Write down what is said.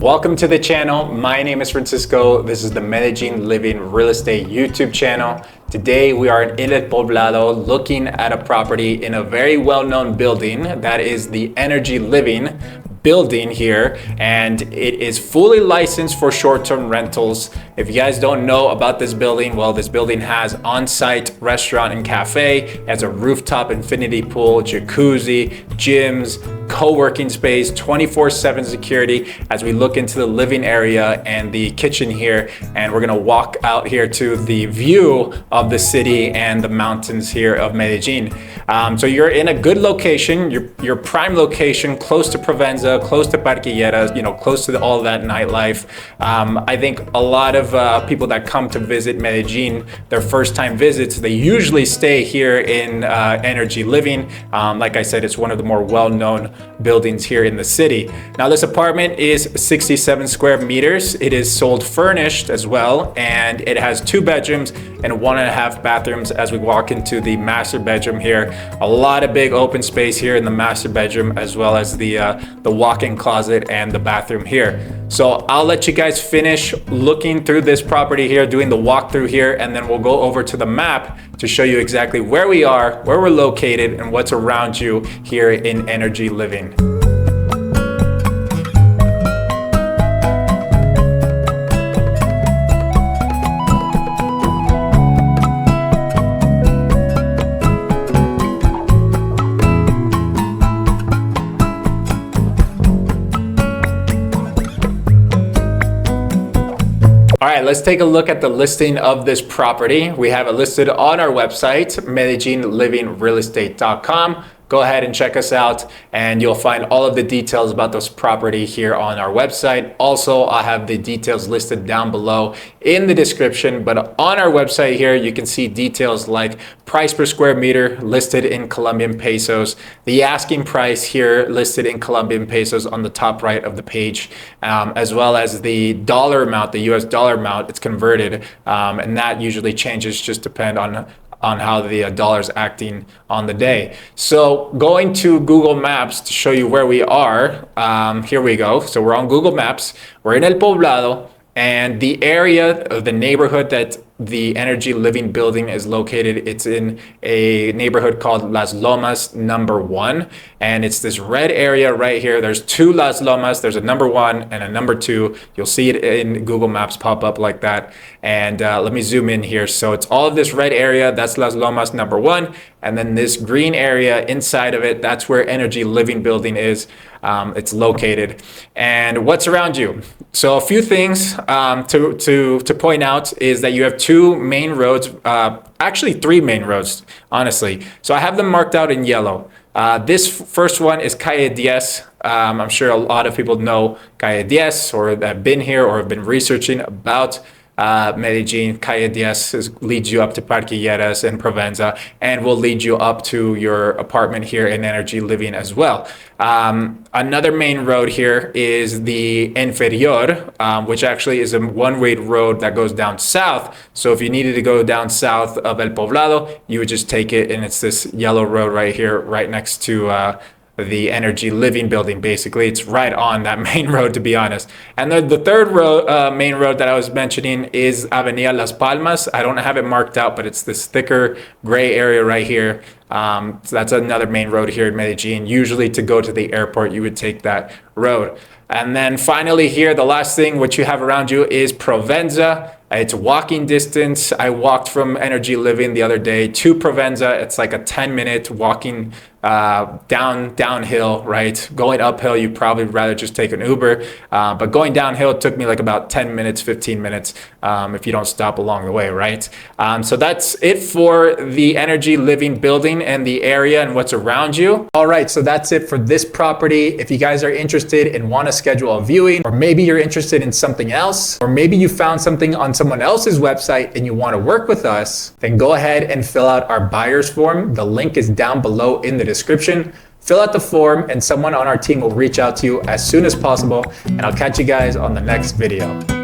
Welcome to the channel. My name is Francisco. This is the Medellin Living Real Estate YouTube channel. Today we are in El Poblado looking at a property in a very well-known building that is the Energy Living building here, and it is fully licensed for short-term rentals. If you guys don't know about this building, well, this building has on-site restaurant and cafe. It has a rooftop infinity pool, jacuzzi, gyms, co-working space, 24/7 security as we look into the living area and the kitchen here. And we're gonna walk out here to the view of the city and the mountains here of Medellin. So you're in a good location, your prime location, close to Provenza, close to Parque Lleras, close to all that nightlife. I think a lot of people that come to visit Medellin, their first time visits, they usually stay here in Energy Living. Like I said, it's one of the more well-known buildings here in the city. Now this apartment is 67 square meters. It is sold furnished as well, and it has 2 bedrooms and 1.5 bathrooms as we walk into the master bedroom here. A lot of big open space here in the master bedroom, as well as the walk-in closet and the bathroom here. So I'll let you guys finish looking through this property here, doing the walkthrough here, and then we'll go over to the map to show you exactly where we are, where we're located, and what's around you here in Energy Living. All right, let's take a look at the listing of this property. We have it listed on our website, MedellinLivingRealEstate.com. Go ahead and check us out, and you'll find all of the details about this property here on our website. Also, I have the details listed down below in the description, but on our website here, you can see details like price per square meter listed in Colombian pesos, the asking price here listed in Colombian pesos on the top right of the page, as well as the dollar amount, the US dollar amount it's converted, and that usually changes, just depend on how the dollar's acting on the day. So going to Google Maps to show you where we are, here we go. So we're on Google Maps, we're in El Poblado, and the area of the neighborhood that the Energy Living building is located, it's in a neighborhood called Las Lomas number 1, and it's this red area right here. There's 2 Las Lomas, there's a number 1 and a number 2. You'll see it in Google Maps pop up like that. And let me zoom in here. So it's all of this red area, that's Las Lomas number 1, and then this green area inside of it, that's where Energy Living building is. It's located. And what's around you? So a few things to point out is that you have 2 main roads, actually 3 main roads, honestly. So I have them marked out in yellow. This first one is Calle 10. I'm sure a lot of people know Calle 10 or have been here or have been researching about Medellin. Calle 10 leads you up to Parque Lleras and Provenza, and will lead you up to your apartment here in Energy Living as well. Another main road here is the Inferior, which actually is a one-way road that goes down south. So if you needed to go down south of El Poblado, you would just take it, and it's this yellow road right here, right next to the Energy Living building. Basically, it's right on that main road, to be honest. And then the third road, main road that I was mentioning is Avenida Las Palmas. I don't have it marked out, but it's this thicker gray area right here. So that's another main road here in Medellin. Usually to go to the airport, you would take that road. And then finally here, the last thing what you have around you is Provenza. It's walking distance. I walked from Energy Living the other day to Provenza. It's like a 10-minute walking downhill, right? Going uphill, you probably rather just take an Uber. But going downhill, it took me like about 10 minutes, 15 minutes if you don't stop along the way, right? So that's it for the Energy Living building and the area and what's around you. All right, so that's it for this property. If you guys are interested and want to schedule a viewing, or maybe you're interested in something else, or maybe you found something on someone else's website and you want to work with us, then go ahead and fill out our buyer's form. The link is down below in the description. Fill out the form and someone on our team will reach out to you as soon as possible, and I'll catch you guys on the next video.